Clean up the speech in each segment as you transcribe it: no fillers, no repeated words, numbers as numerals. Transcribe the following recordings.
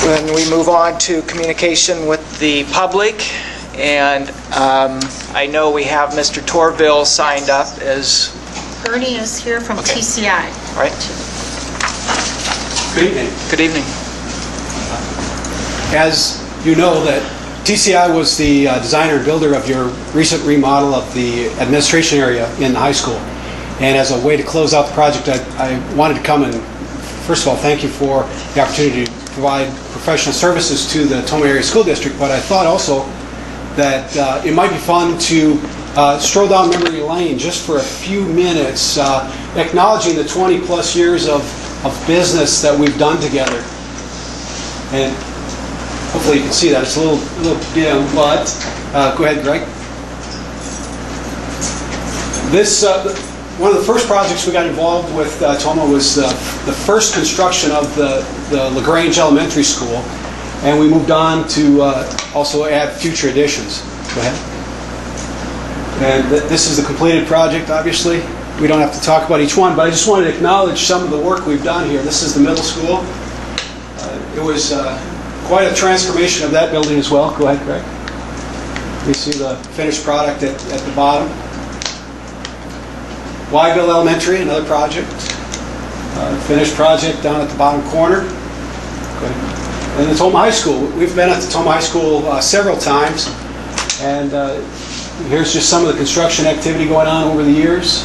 Then we move on to communication with the public, and I know we have Mr. Torville signed up as... Ernie is here from TCI. All right. Good evening. Good evening. As you know, that TCI was the designer and builder of your recent remodel of the administration area in the high school. And as a way to close out the project, I wanted to come and, first of all, thank you for the opportunity to provide professional services to the Tomah Area School District, but I thought also that it might be fun to stroll down memory lane just for a few minutes, acknowledging the 20-plus years of business that we've done together. And hopefully you can see that. It's a little dim, but go ahead, Greg. This one of the first projects we got involved with Tomah was the first construction of the LaGrange Elementary School, and we moved on to also add future additions. Go ahead. And this is the completed project, obviously. We don't have to talk about each one, but I just wanted to acknowledge some of the work we've done here. This is the middle school. It was quite a transformation of that building as well. Go ahead, Greg. You see the finished product at the bottom. Wyville Elementary, another project. Finished project down at the bottom corner. And the Tomah High School. We've been at the Tomah High School several times, and here's just some of the construction activity going on over the years.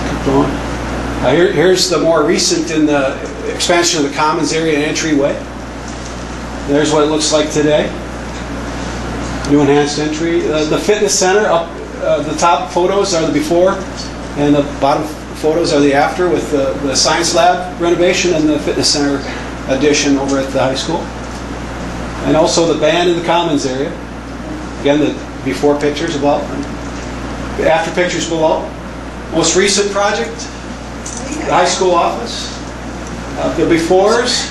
Keep going. Here's the more recent in the expansion of the commons area and entryway. There's what it looks like today. New enhanced entry. The fitness center, up the top photos are the before, and the bottom photos are the after, with the science lab renovation and the fitness center addition over at the high school. And also the band in the commons area. Again, the before pictures above, and the after pictures below. Most recent project, the high school office, the befores,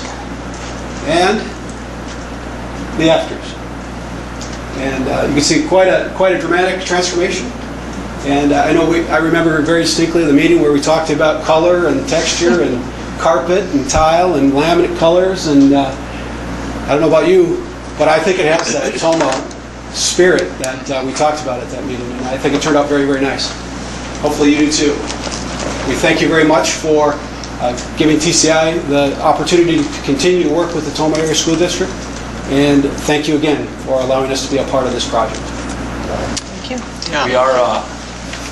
and the afters. And you can see quite a dramatic transformation. And I know I remember very distinctly the meeting where we talked about color and texture and carpet and tile and laminate colors. And I don't know about you, but I think it has that Tomah spirit that we talked about at that meeting. And I think it turned out very, very nice. Hopefully you do too. We thank you very much for giving TCI the opportunity to continue to work with the Tomah Area School District. And thank you again for allowing us to be a part of this project. Thank you. Yeah. We are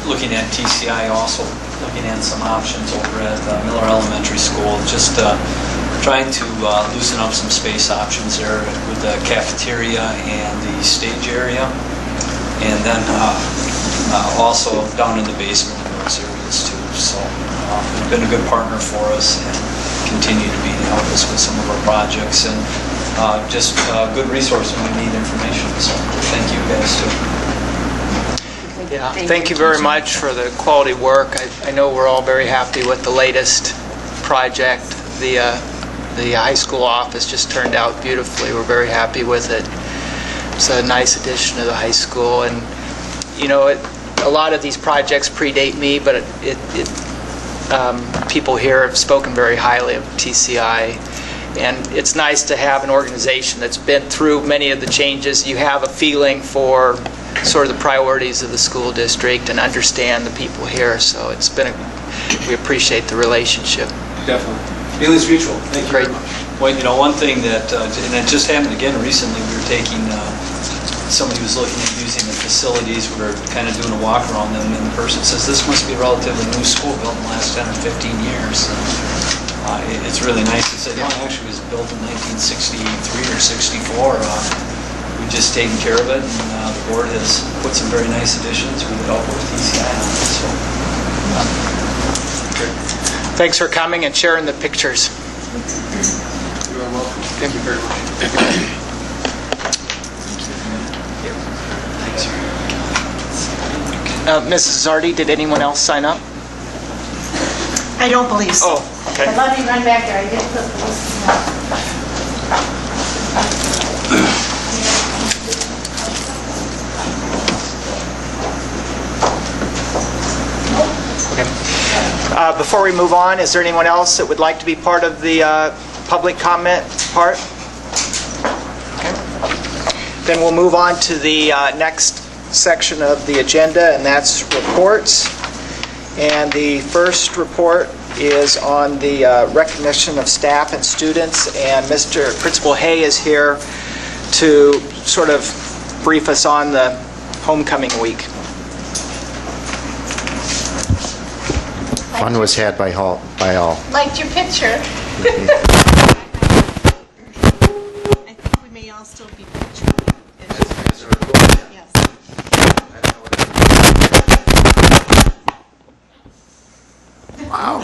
looking at TCI, also looking at some options over at Miller Elementary School, just trying to loosen up some space options there with the cafeteria and the stage area, and then also down in the basement in those areas too. So they've been a good partner for us and continue to be to help us with some of our projects, and just a good resource when we need information. So thank you guys too. Yeah, thank you very much for the quality work. I know we're all very happy with the latest project. The high school office just turned out beautifully. We're very happy with it. It's a nice addition to the high school, and you know, a lot of these projects predate me, but people here have spoken very highly of TCI, and it's nice to have an organization that's been through many of the changes. You have a feeling for sort of the priorities of the school district and understand the people here, so it's been we appreciate the relationship. Definitely. Feelings mutual. Thank you very much. Well, you know, one thing that, and it just happened again recently, we were taking, somebody was looking at using the facilities, we were kind of doing a walk around them, and the person says, this must be a relatively new school, built in the last 10 or 15 years. And, it's really nice to say, no, it actually was built in 1963 or 64. We've just taken care of it, and the board has put some very nice additions with the help of TCI on it. So, Thanks for coming and sharing the pictures. You are welcome. Thank you very much. Mrs. Zardi, did anyone else sign up? I don't believe so. Oh, okay. But let me run back there. I did put the list Before we move on, is there anyone else that would like to be part of the public comment part? Okay. Then we'll move on to the next section of the agenda, and that's reports. And the first report is on the recognition of staff and students, and Mr. Principal Hay is here to sort of brief us on the homecoming week. Fun was had by all. Liked your picture. I think we may all still be pictured. Yes. Wow.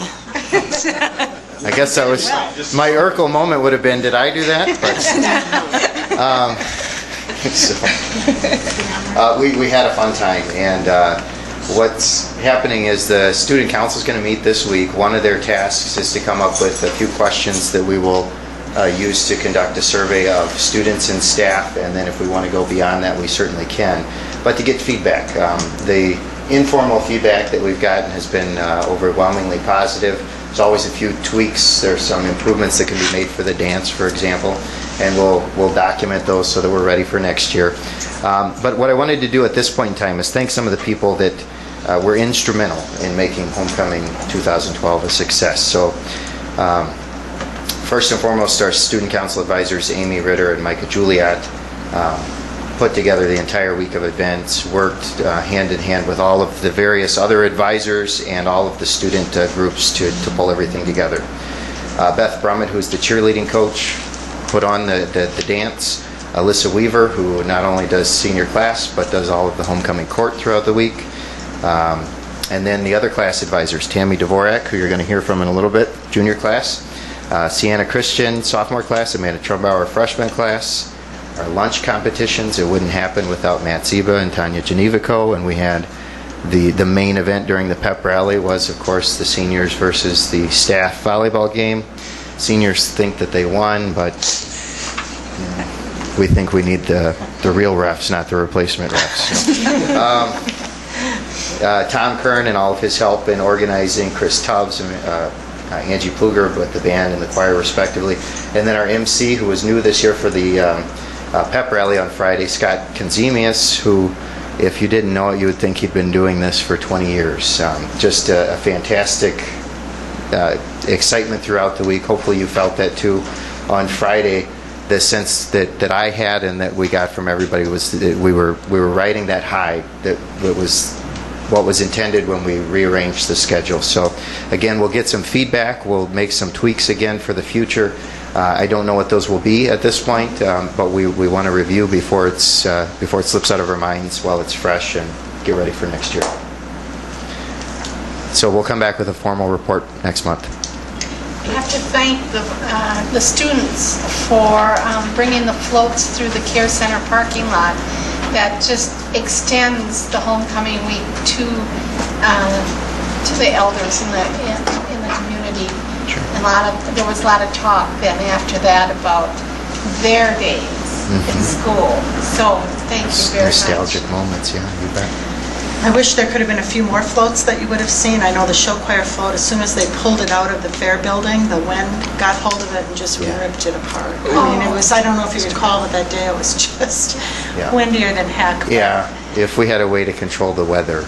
I guess that was, my Urkel moment would have been, did I do that? But, we had a fun time, and what's happening is the student council is going to meet this week. One of their tasks is to come up with a few questions that we will use to conduct a survey of students and staff, and then if we want to go beyond that, we certainly can. But to get feedback, the informal feedback that we've gotten has been overwhelmingly positive. There's always a few tweaks. There's some improvements that can be made for the dance, for example, and we'll document those so that we're ready for next year. But what I wanted to do at this point in time is thank some of the people that were instrumental in making Homecoming 2012 a success. So first and foremost, our student council advisors, Amy Ritter and Micah Juliet, put together the entire week of events, worked hand in hand with all of the various other advisors and all of the student groups to pull everything together. Beth Brummett, who's the cheerleading coach, put on the dance. Alyssa Weaver, who not only does senior class, but does all of the homecoming court throughout the week. And then the other class advisors, Tammy Dvorak, who you're going to hear from in a little bit, junior class. Sienna Christian, sophomore class. Amanda Trumbauer, freshman class. Our lunch competitions, it wouldn't happen without Matt Ziba and Tanya Genevico, and we had the main event during the pep rally was, of course, the seniors versus the staff volleyball game. Seniors think that they won, but we think we need the real refs, not the replacement refs. Tom Kern and all of his help in organizing, Chris Tubbs and Angie Pluger with the band and the choir respectively, and then our MC, who was new this year for the pep rally on Friday, Scott Konzemius, who, if you didn't know it, you would think he'd been doing this for 20 years. Just a fantastic excitement throughout the week. Hopefully you felt that too on Friday. The sense that I had and that we got from everybody was that we were riding that high that was what was intended when we rearranged the schedule. So again, we'll get some feedback. We'll make some tweaks again for the future. I don't know what those will be at this point, but we want to review before it slips out of our minds while it's fresh and get ready for next year. So we'll come back with a formal report next month. I have to thank the students for bringing the floats through the Care Center parking lot. That just extends the homecoming week to the elders in the community. Sure. There was a lot of talk then after that about their days in school. So thank you very much. Nostalgic moments, yeah, you bet. I wish there could have been a few more floats that you would have seen. I know the show choir float, as soon as they pulled it out of the fair building, the wind got hold of it and just ripped it apart. I mean, it was, I don't know if you recall, but that day it was just windier than heck. Yeah, if we had a way to control the weather.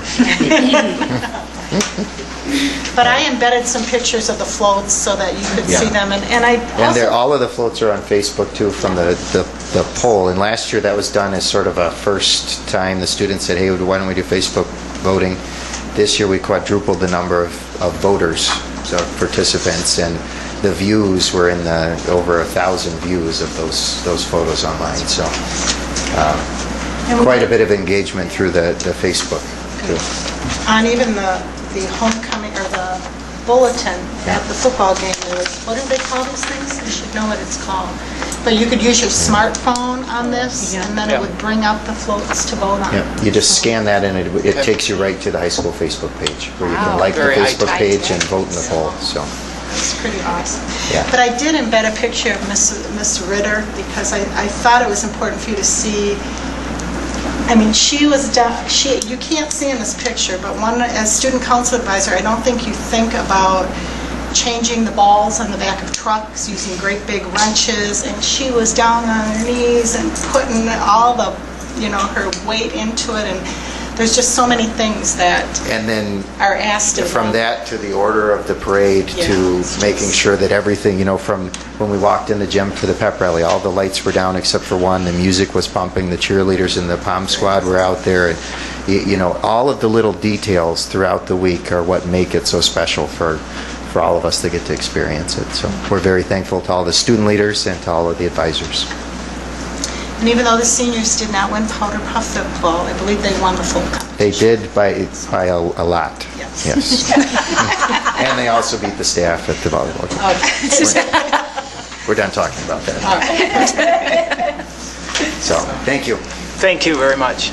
But I embedded some pictures of the floats so that you could see them. And I also... all of the floats are on Facebook too from the poll. And last year that was done as sort of a first time. The students said, hey, why don't we do Facebook voting? This year we quadrupled the number of voters, so participants, and the views were in the over 1,000 views of those photos online. So quite a bit of engagement through the Facebook too. On even the homecoming or the bulletin at the football game, there was, what do they call these things? You should know what it's called. But you could use your smartphone on this, and then it would bring up the floats to vote on. Yeah, you just scan that and it takes you right to the high school Facebook page where you can like the Very Facebook high page tech. and vote in the poll. So It's pretty awesome. Yeah. But I did embed a picture of Miss Ritter because I thought it was important for you to see. I mean, she was you can't see in this picture, but as student council advisor, I don't think you think about changing the balls on the back of trucks, using great big wrenches, and she was down on her knees and putting all the, her weight into it, and there's just so many things that And then are asked of from them. that to the order of the parade Yeah, to it's making just- sure that everything, from when we walked in the gym to the pep rally, all the lights were down except for one, the music was pumping, the cheerleaders and the pom squad were out there, and all of the little details throughout the week are what make it so special for all of us to get to experience it. So we're very thankful to all the student leaders and to all of the advisors. And even though the seniors did not win Powder Puff football, I believe they won the full competition. They did by a lot. Yes. Yes. And they also beat the staff at the volleyball game. We're done talking about that. So, thank you. Thank you very much.